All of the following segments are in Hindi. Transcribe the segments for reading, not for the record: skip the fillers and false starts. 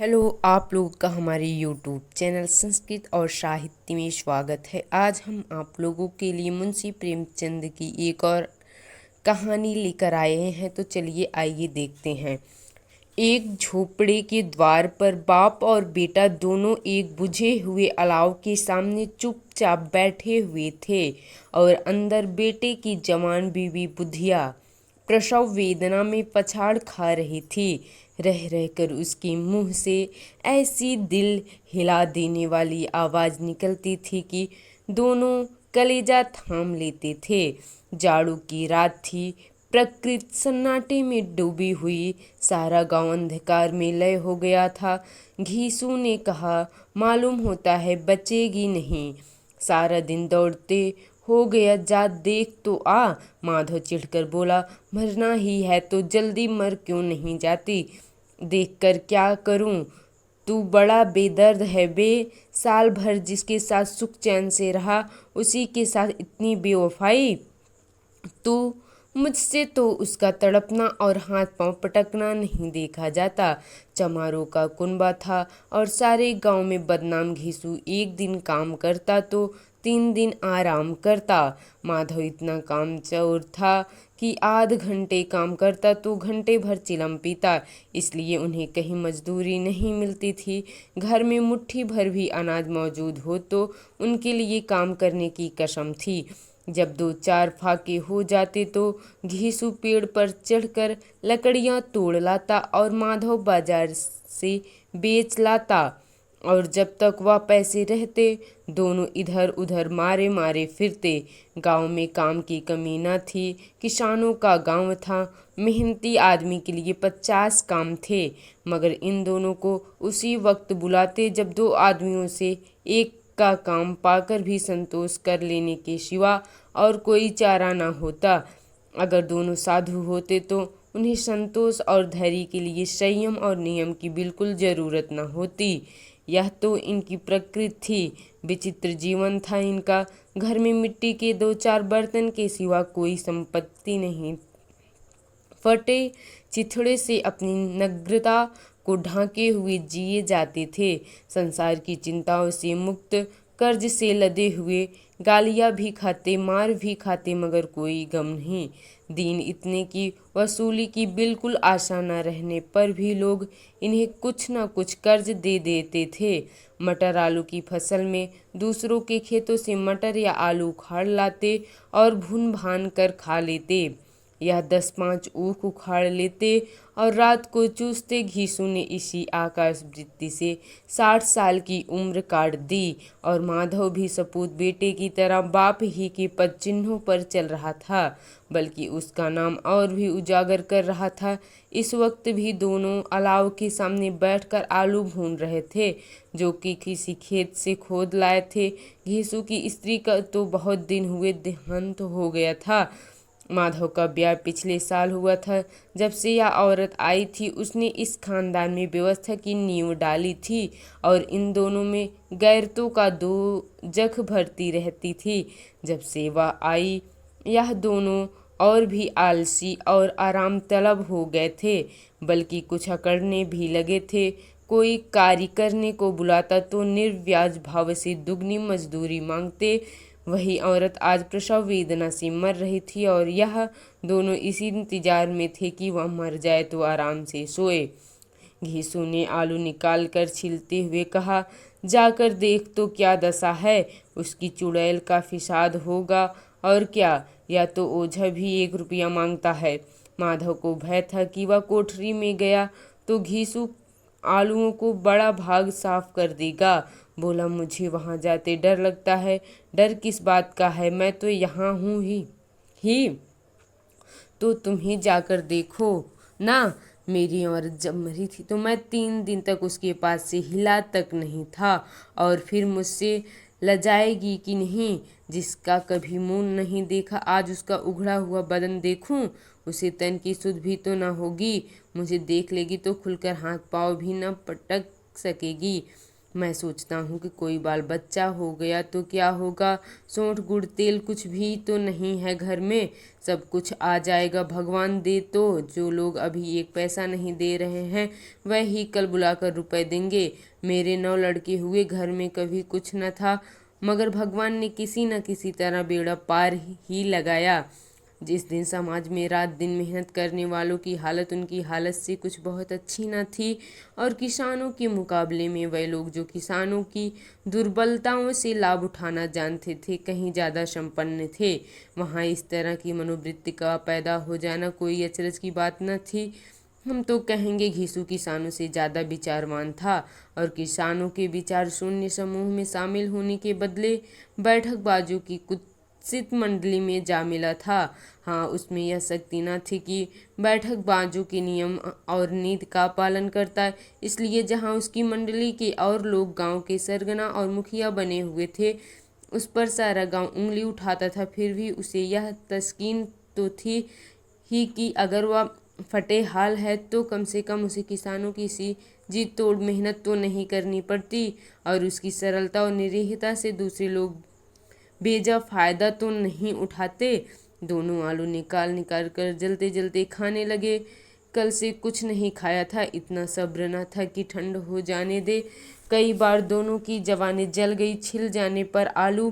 हेलो, आप लोगों का हमारे यूट्यूब चैनल संस्कृत और साहित्य में स्वागत है। आज हम आप लोगों के लिए मुंशी प्रेमचंद की एक और कहानी लेकर आए हैं। तो चलिए आइए देखते हैं। एक झोपड़े के द्वार पर बाप और बेटा दोनों एक बुझे हुए अलाव के सामने चुपचाप बैठे हुए थे और अंदर बेटे की जवान बीवी बुधिया प्रसव वेदना में पछाड़ खा रही थी। रह रहकर उसके मुंह से ऐसी दिल हिला देने वाली आवाज़ निकलती थी कि दोनों कलेजा थाम लेते थे। जाड़ों की रात थी। प्रकृति सन्नाटे में डूबी हुई। सारा गांव अंधकार में लय हो गया था। घीसू ने कहा, मालूम होता है बचेगी नहीं। सारा दिन दौड़ते हो गया, जा देख तो आ। माधव चिढ़कर बोला, मरना ही है तो जल्दी मर क्यों नहीं जाती? देखकर क्या करूं? तू बड़ा बेदर्द है बे। साल भर जिसके साथ सुख चैन से रहा, उसी के साथ इतनी बेवफाई। तू मुझसे तो उसका तड़पना और हाथ पांव पटकना नहीं देखा जाता। चमारों का कुनबा था और सारे गांव में बदनाम। घीसू एक दिन काम करता तो 3 दिन आराम करता। माधव इतना कामचोर था कि आध घंटे काम करता तो घंटे भर चिलम पीता। इसलिए उन्हें कहीं मजदूरी नहीं मिलती थी। घर में मुट्ठी भर भी अनाज मौजूद हो तो उनके लिए काम करने की कसम थी। जब 2-4 फाके हो जाते तो घीसू पेड़ पर चढ़कर लकड़ियां तोड़ लाता और माधव बाजार से बेच लाता। और जब तक वह पैसे रहते दोनों इधर उधर मारे मारे फिरते। गांव में काम की कमी न थी। किसानों का गांव था। मेहनती आदमी के लिए 50 काम थे, मगर इन दोनों को उसी वक्त बुलाते जब 2 आदमियों से एक का काम पाकर भी संतोष कर लेने के सिवा और कोई चारा न होता। अगर दोनों साधु होते तो उन्हें संतोष और धैर्य के लिए संयम और नियम की बिल्कुल जरूरत न होती। यह तो इनकी प्रकृति थी। विचित्र जीवन था इनका। घर में मिट्टी के 2-4 बर्तन के सिवा कोई संपत्ति नहीं। फटे चिथड़े से अपनी नग्नता को ढांके हुए जिए जाते थे। संसार की चिंताओं से मुक्त, कर्ज से लदे हुए, गालियां भी खाते, मार भी खाते, मगर कोई गम नहीं। दिन इतने की वसूली की बिल्कुल आशा न रहने पर भी लोग इन्हें कुछ न कुछ कर्ज दे देते थे। मटर आलू की फसल में दूसरों के खेतों से मटर या आलू उखाड़ लाते और भून भान कर खा लेते, या 10-5 ऊख उखाड़ लेते और रात को चूसते। घीसू ने इसी आकाश वृत्ति से 60 साल की उम्र काट दी और माधव भी सपूत बेटे की तरह बाप ही के पद चिन्हों पर चल रहा था, बल्कि उसका नाम और भी उजागर कर रहा था। इस वक्त भी दोनों अलाव के सामने बैठकर आलू भून रहे थे, जो कि किसी खेत से खोद लाए थे। घीसू की स्त्री का तो बहुत दिन हुए देहांत हो गया था। माधव का ब्याह पिछले साल हुआ था। जब से यह औरत आई थी उसने इस खानदान में व्यवस्था की नींव डाली थी और इन दोनों में गैरतों का दो जख भरती रहती थी। जब से वह आई यह दोनों और भी आलसी और आराम तलब हो गए थे, बल्कि कुछ अकड़ने भी लगे थे। कोई कार्य करने को बुलाता तो निर्व्याज भाव से दुगनी मजदूरी मांगते। वही औरत आज प्रसव वेदना से मर रही थी और यह दोनों इसी इंतजार में थे कि वह मर जाए तो आराम से सोए। घीसू ने आलू निकाल कर छीलते हुए कहा, जाकर देख तो क्या दशा है। उसकी चुड़ैल का फिसाद होगा और क्या, या तो ओझा भी 1 रुपया मांगता है। माधव को भय था कि वह कोठरी में गया तो घीसू आलूओं को बड़ा भाग साफ कर देगा। बोला, मुझे वहां जाते डर लगता है। डर किस बात का है, मैं तो यहाँ हूँ ही तो तुम्हें जाकर देखो ना। मेरी औरत जब मरी थी तो मैं 3 दिन तक उसके पास से हिला तक नहीं था, और फिर मुझसे लजाएगी कि नहीं? जिसका कभी मुंह नहीं देखा आज उसका उघड़ा हुआ बदन देखूं? उसे तन की सुध भी तो न होगी। मुझे देख लेगी तो खुलकर हाथ पाँव भी न पटक सकेगी। मैं सोचता हूँ कि कोई बाल बच्चा हो गया तो क्या होगा, सौंठ गुड़ तेल कुछ भी तो नहीं है घर में, सब कुछ आ जाएगा भगवान दे तो। जो लोग अभी एक पैसा नहीं दे रहे हैं वह ही कल बुलाकर रुपए देंगे। मेरे 9 लड़के हुए, घर में कभी कुछ न था, मगर भगवान ने किसी न किसी तरह बेड़ा पार ही लगाया। जिस दिन समाज में रात दिन मेहनत करने वालों की हालत उनकी हालत से कुछ बहुत अच्छी न थी, और किसानों के मुकाबले में वह लोग जो किसानों की दुर्बलताओं से लाभ उठाना जानते थे कहीं ज़्यादा संपन्न थे, वहाँ इस तरह की मनोवृत्ति का पैदा हो जाना कोई अचरज की बात न थी। हम तो कहेंगे घिसू किसानों से ज़्यादा विचारवान था, और किसानों के विचार शून्य समूह में शामिल होने के बदले बैठकबाजों की कुत्सित मंडली में जा मिला था। हाँ, उसमें यह शक्ति न थी कि बैठकबाजों के नियम और नीति का पालन करता है, इसलिए जहाँ उसकी मंडली के और लोग गांव के सरगना और मुखिया बने हुए थे, उस पर सारा गांव उंगली उठाता था। फिर भी उसे यह तस्कीन तो थी ही कि अगर वह फटे हाल है तो कम से कम उसे किसानों की सी जी तोड़ मेहनत तो नहीं करनी पड़ती, और उसकी सरलता और निरीहता से दूसरे लोग बेजा फायदा तो नहीं उठाते। दोनों आलू निकाल निकाल कर जलते जलते खाने लगे। कल से कुछ नहीं खाया था, इतना सब्र न था कि ठंड हो जाने दे। कई बार दोनों की जवानी जल गई। छिल जाने पर आलू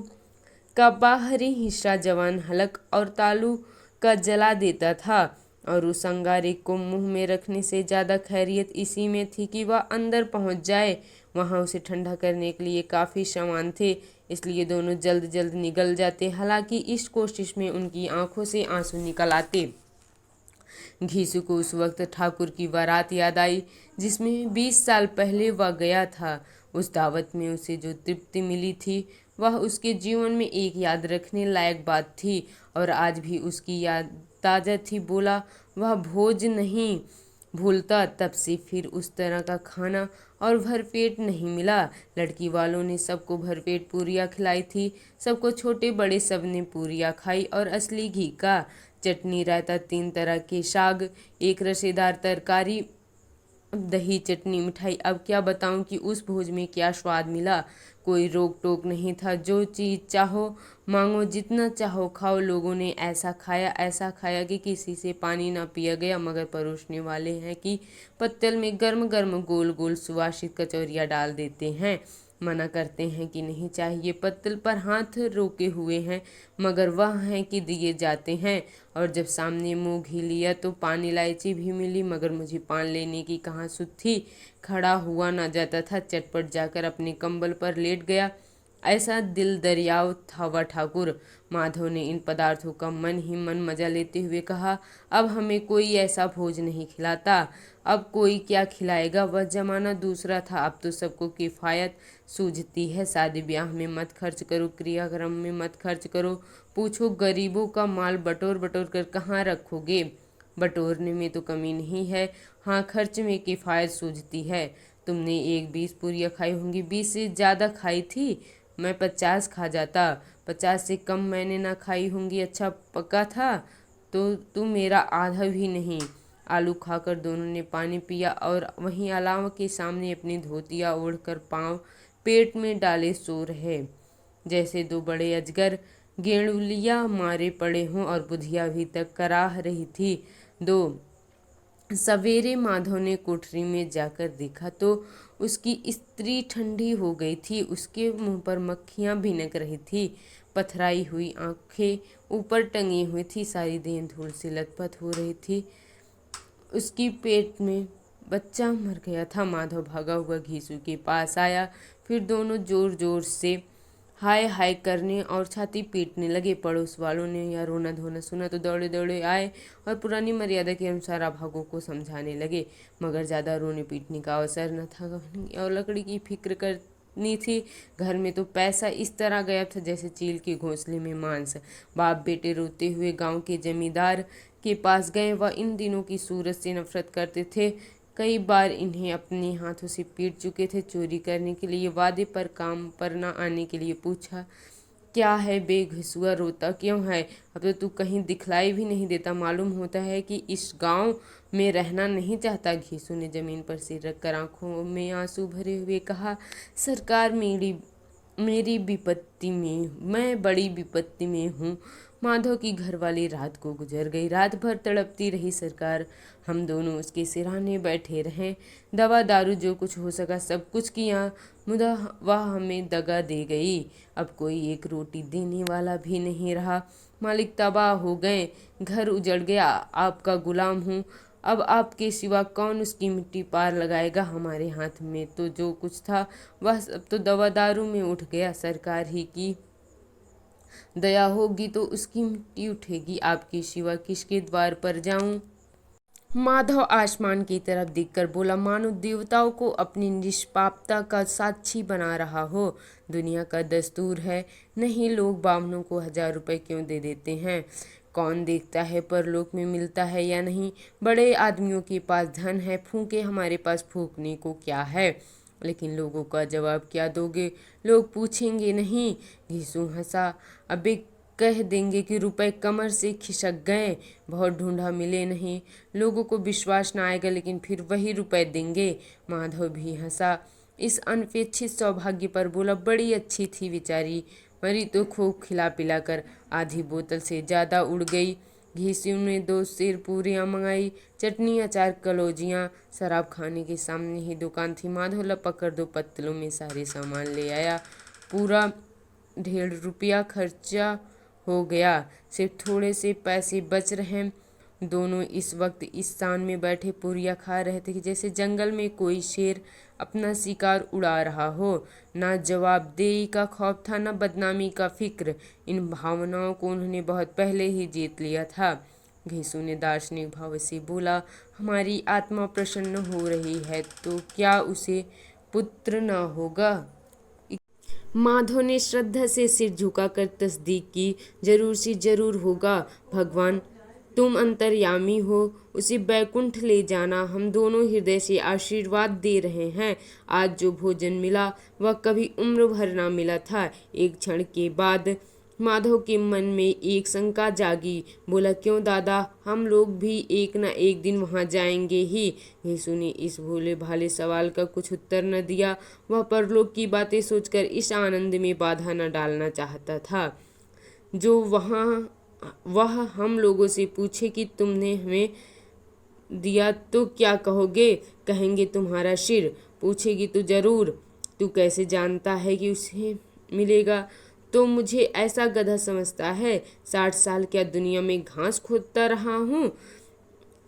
का बाहरी हिस्सा जवान हलक और तालू का जला देता था, और उस अंगारे को मुंह में रखने से ज़्यादा खैरियत इसी में थी कि वह अंदर पहुंच जाए। वहां उसे ठंडा करने के लिए काफ़ी सामान थे, इसलिए दोनों जल्द जल्द निगल जाते। हालांकि इस कोशिश में उनकी आंखों से आंसू निकल आते। घीसू को उस वक्त ठाकुर की बारात याद आई जिसमें 20 साल पहले वह गया था। उस दावत में उसे जो तृप्ति मिली थी वह उसके जीवन में एक याद रखने लायक बात थी, और आज भी उसकी याद ताज़ा थी। बोला, वह भोज नहीं भूलता। तब से फिर उस तरह का खाना और भरपेट नहीं मिला। लड़की वालों ने सबको भरपेट पूरियाँ खिलाई थी, सबको छोटे बड़े सब ने पूरियाँ खाई, और असली घी का चटनी, रायता, 3 तरह के साग, एक रसेदार तरकारी, दही, चटनी, मिठाई। अब क्या बताऊं कि उस भोज में क्या स्वाद मिला। कोई रोक टोक नहीं था, जो चीज़ चाहो मांगो, जितना चाहो खाओ। लोगों ने ऐसा खाया कि किसी से पानी ना पिया गया, मगर परोसने वाले हैं कि पत्तल में गर्म गर्म गोल गोल सुवासित कचौरियाँ डाल देते हैं। मना करते हैं कि नहीं चाहिए, पत्तल पर हाथ रोके हुए हैं, मगर वह हैं कि दिए जाते हैं। और जब सामने मुंह घी लिया तो पान इलायची भी मिली, मगर मुझे पान लेने की कहाँ सुध थी। खड़ा हुआ ना जाता था, चटपट जाकर अपने कंबल पर लेट गया। ऐसा दिल दरियाव था वह ठाकुर। माधव ने इन पदार्थों का मन ही मन मजा लेते हुए कहा, अब हमें कोई ऐसा भोज नहीं खिलाता। अब कोई क्या खिलाएगा, वह जमाना दूसरा था। अब तो सबको किफ़ायत सूझती है। शादी ब्याह में मत खर्च करो, क्रियाक्रम में मत खर्च करो। पूछो गरीबों का माल बटोर बटोर कर कहाँ रखोगे। बटोरने में तो कमी नहीं है, हाँ खर्च में किफ़ायत सूझती है। तुमने 20 पूरियाँ खाई होंगी, 20 से ज़्यादा खाई थी। मैं 50 खा जाता, 50 से कम मैंने ना खाई होंगी। अच्छा पका था तो तुम मेरा आधा भी नहीं। आलू खाकर दोनों ने पानी पिया, और वहीं अलावा के सामने अपनी धोतियाँ ओढ़कर पाँव पेट में डाले सो रहे, जैसे 2 बड़े अजगर गेंडुलिया मारे पड़े हों, और बुधिया भी तक कराह रही थी। दो सवेरे माधव ने कोठरी में जाकर देखा तो उसकी स्त्री ठंडी हो गई थी। उसके मुंह पर मक्खियां भिनक रही थी, पथराई हुई आंखें ऊपर टंगी हुई थी, सारी देह धूल से लथपथ हो रही थी। उसकी पेट में बच्चा मर गया था। माधव भागा हुआ घीसू के पास आया, फिर दोनों जोर जोर से हाय हाय करने और छाती पीटने लगे। पड़ोस वालों ने यह रोना धोना सुना तो दौड़े दौड़े आए और पुरानी मर्यादा के अनुसार अभागों को समझाने लगे, मगर ज़्यादा रोने पीटने का अवसर न था और लकड़ी की फिक्र करनी थी। घर में तो पैसा इस तरह गया था जैसे चील के घोंसले में मांस। बाप बेटे रोते हुए गांव के जमींदार के पास गए। वह इन दिनों की सूरत से नफरत करते थे, कई बार इन्हें अपने हाथों से पीट चुके थे। चोरी करने के लिए वादे पर, काम पर न आने के लिए पूछा। क्या है बे घिसुआ, रोता क्यों है? अब तो तू कहीं दिखलाई भी नहीं देता, मालूम होता है कि इस गांव में रहना नहीं चाहता। घीसू ने जमीन पर सिर रखकर आंखों में आंसू भरे हुए कहा, सरकार मेरी मेरी विपत्ति में, मैं बड़ी विपत्ति में हूँ। माधव की घरवाली रात को गुजर गई। रात भर तड़पती रही सरकार। हम दोनों उसके सिरहाने बैठे रहे। दवा दारू जो कुछ हो सका सब कुछ किया, मुदा वह हमें दगा दे गई। अब कोई एक रोटी देने वाला भी नहीं रहा। मालिक तबाह हो गए, घर उजड़ गया। आपका गुलाम हूँ। अब आपके सिवा कौन उसकी मिट्टी पार लगाएगा? हमारे हाथ में तो जो कुछ था वह सब तो दवा दारू में उठ गया। सरकार ही की दया होगी तो उसकी मिट्टी उठेगी। आपके सिवा किसके द्वार पर जाऊं? माधव आसमान की तरफ देखकर बोला, मानो देवताओं को अपनी निष्पापता का साक्षी बना रहा हो। दुनिया का दस्तूर है, नहीं लोग बामनों को 1000 रुपए क्यों दे देते हैं? कौन देखता है परलोक में मिलता है या नहीं? बड़े आदमियों के पास धन है, फूंके, हमारे पास फूंकने को क्या है? लेकिन लोगों का जवाब क्या दोगे? लोग पूछेंगे नहीं? घीसू हंसा, अबे कह देंगे कि रुपए कमर से खिसक गए, बहुत ढूंढा मिले नहीं। लोगों को विश्वास न आएगा, लेकिन फिर वही रुपए देंगे। माधव भी हंसा, इस अनपेक्षित सौभाग्य पर बोला, बड़ी अच्छी थी बेचारी, मरी तो खूब खिला पिला कर आधी बोतल से ज़्यादा उड़ गई। घीसू ने 2 सेर पूरियाँ मंगाई, चटनी, अचार, कलौजियाँ। शराब खाने के सामने ही दुकान थी। माधव लपक कर 2 पत्तलों में सारे सामान ले आया। पूरा 1.5 रुपया खर्चा हो गया, सिर्फ थोड़े से पैसे बच रहे। दोनों इस वक्त इस स्थान में बैठे पूरियाँ खा रहे थे कि जैसे जंगल में कोई शेर अपना शिकार उड़ा रहा हो। ना जवाबदेही का खौफ था, न बदनामी का फिक्र। इन भावनाओं को उन्होंने बहुत पहले ही जीत लिया था। घीसू ने दार्शनिक भाव से बोला, हमारी आत्मा प्रसन्न हो रही है तो क्या उसे पुत्र न होगा? माधव ने श्रद्धा से सिर झुकाकर तस्दीक की, जरूर से जरूर होगा। भगवान तुम अंतर्यामी हो, उसे बैकुंठ ले जाना। हम दोनों हृदय से आशीर्वाद दे रहे हैं। आज जो भोजन मिला वह कभी उम्र भर ना मिला था। एक क्षण के बाद माधव के मन में एक शंका जागी। बोला, क्यों दादा, हम लोग भी एक न एक दिन वहां जाएंगे ही। घीसू ने इस भोले भाले सवाल का कुछ उत्तर न दिया। वह परलोक की बातें सोचकर इस आनंद में बाधा न डालना चाहता था। जो वह हम लोगों से पूछे कि तुमने हमें दिया तो क्या कहोगे? कहेंगे तुम्हारा सिर। पूछेगी तो जरूर, तू कैसे जानता है कि उसे मिलेगा? तो मुझे ऐसा गधा समझता है? 60 साल क्या दुनिया में घास खोदता रहा हूँ।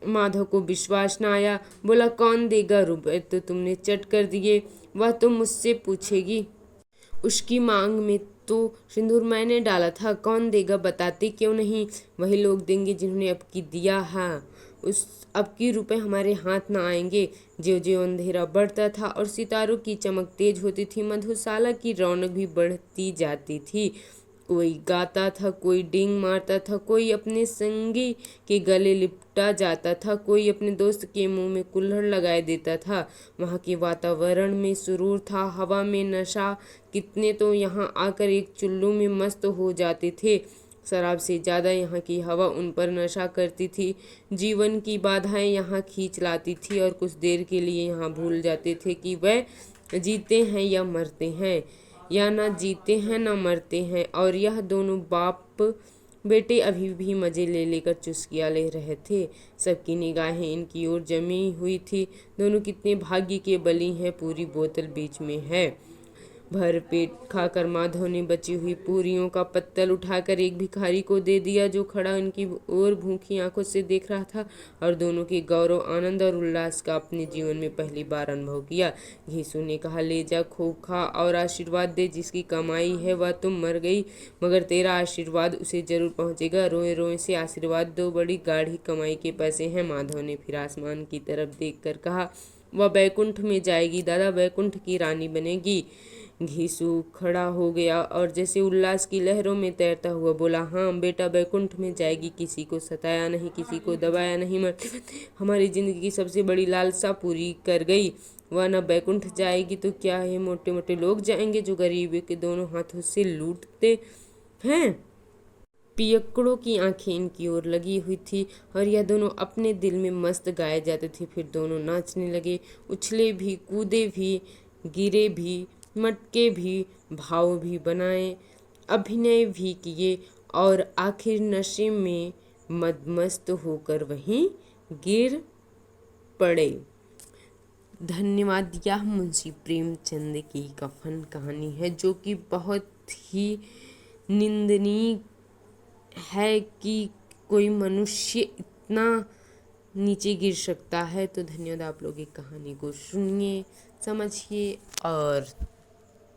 माधव को विश्वास न आया। बोला, कौन देगा? रुपए तो तुमने चट कर दिए, वह तो मुझसे पूछेगी। उसकी मांग में तो सिंदूर मैंने डाला था, कौन देगा? बताते क्यों नहीं? वही लोग देंगे जिन्होंने अब की दिया। हाँ, उस अब की रुपए हमारे हाथ न आएंगे। ज्यों ज्यों अंधेरा बढ़ता था और सितारों की चमक तेज होती थी, मधुशाला की रौनक भी बढ़ती जाती थी। कोई गाता था, कोई डींग मारता था, कोई अपने संगी के गले लिपटा जाता था, कोई अपने दोस्त के मुंह में कुल्हड़ लगाए देता था। वहाँ के वातावरण में सुरूर था, हवा में नशा। कितने तो यहाँ आकर एक चुल्लू में मस्त हो जाते थे। शराब से ज़्यादा यहाँ की हवा उन पर नशा करती थी। जीवन की बाधाएं यहाँ खींच लाती थी और कुछ देर के लिए यहाँ भूल जाते थे कि वह जीते हैं या मरते हैं, या न जीते हैं न मरते हैं। और यह दोनों बाप बेटे अभी भी मज़े ले लेकर चुस्कियाँ ले रहे थे। सबकी निगाहें इनकी ओर जमी हुई थी। दोनों कितने भाग्य के बली हैं, पूरी बोतल बीच में है। भर पेट खाकर माधव ने बची हुई पूरियों का पत्तल उठाकर एक भिखारी को दे दिया, जो खड़ा उनकी ओर भूखी आंखों से देख रहा था और दोनों के गौरव, आनंद और उल्लास का अपने जीवन में पहली बार अनुभव किया। घीसू ने कहा, ले जा, खूब खा और आशीर्वाद दे। जिसकी कमाई है वह तो मर गई, मगर तेरा आशीर्वाद उसे जरूर पहुंचेगा। रोए रोए से आशीर्वाद दो, बड़ी गाढ़ी कमाई के पैसे हैं। माधव ने फिर आसमान की तरफ देखकर कहा, वह बैकुंठ में जाएगी दादा, बैकुंठ की रानी बनेगी। घीसू खड़ा हो गया और जैसे उल्लास की लहरों में तैरता हुआ बोला, हाँ बेटा, बैकुंठ में जाएगी। किसी को सताया नहीं, किसी को दबाया नहीं, मरते हमारी जिंदगी की सबसे बड़ी लालसा पूरी कर गई। वह न बैकुंठ जाएगी तो क्या है, मोटे मोटे लोग जाएंगे जो गरीबी के दोनों हाथों से लूटते हैं। पियक्कड़ों की आंखें इनकी ओर लगी हुई थी और यह दोनों अपने दिल में मस्त गाए जाते थे। फिर दोनों नाचने लगे, उछले भी, कूदे भी, गिरे भी, मटके भी, भाव भी बनाए, अभिनय भी किए और आखिर नशे में मदमस्त होकर वहीं गिर पड़े। धन्यवाद। यह मुंशी प्रेमचंद की कफन कहानी है, जो कि बहुत ही निंदनीय है कि कोई मनुष्य इतना नीचे गिर सकता है। तो धन्यवाद, आप लोग एक कहानी को सुनिए, समझिए और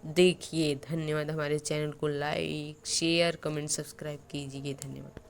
देखिए। धन्यवाद। हमारे चैनल को लाइक, शेयर, कमेंट, सब्सक्राइब कीजिए। धन्यवाद।